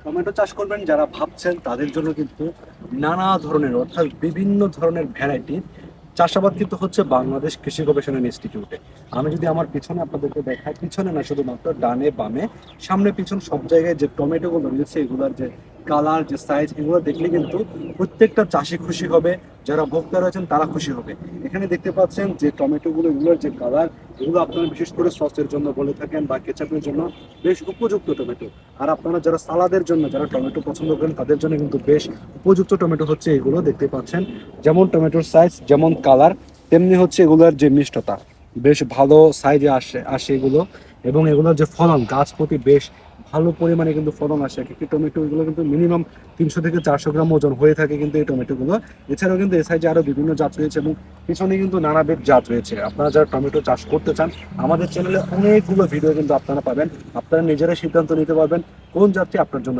Tomato চাষ করবেন যারা ভাবছেন তাদের জন্য কিন্তু নানা ধরনের অর্থাৎ বিভিন্ন ধরনের ভ্যারাইটি চাষাবাদ কিন্তু হচ্ছে বাংলাদেশ কৃষি গবেষণা ইনস্টিটিউটে। আমি যদি আমার পিছনে আপনাদেরকে দেখাই, পিছনে না শুধুমাত্র ডানে বামে সামনে পিছন সব জায়গায় যে টমেটোগুলো রয়েছে এগুলোর যে কালার যে সাইজ এগুলো দেখলে কিন্তু প্রত্যেকটা চাষি খুশি হবে, যারা ভোক্তা রয়েছেন তারা খুশি হবে। এখানে দেখতে পাচ্ছেন যে টমেটোগুলো এগুলোর যে কালার এগুলো আপনারা বিশেষ করে সসের জন্য বলে থাকেন বা কেচাপের জন্য বেশ উপযুক্ত টমেটো। আর আপনারা যারা সালাদের জন্য যারা টমেটো পছন্দ করেন তাদের জন্য কিন্তু বেশ উপযুক্ত টমেটো হচ্ছে এগুলো দেখতে পাচ্ছেন। যেমন টমেটোর সাইজ যেমন কালার তেমনি হচ্ছে এগুলোর যে মিষ্টতা বেশ ভালো সাইজে আসে আসে এগুলো। এবং এগুলোর যে ফলন গাছ প্রতি বেশ ভালো পরিমাণে কিন্তু ফলন আসে। একটি টমেটো এগুলো কিন্তু মিনিমাম 300 থেকে 400 গ্রাম ওজন হয়ে থাকে কিন্তু এই টমেটোগুলো। এছাড়াও কিন্তু এই সাইজে আরো বিভিন্ন জাত রয়েছে এবং পিছনে কিন্তু নানাবিধ জাত রয়েছে। আপনারা যারা টমেটো চাষ করতে চান আমাদের চ্যানেলে অনেকগুলো ভিডিও কিন্তু আপনারা পাবেন। আপনারা নিজেরাই সিদ্ধান্ত নিতে পারবেন কোন জাতটি আপনার জন্য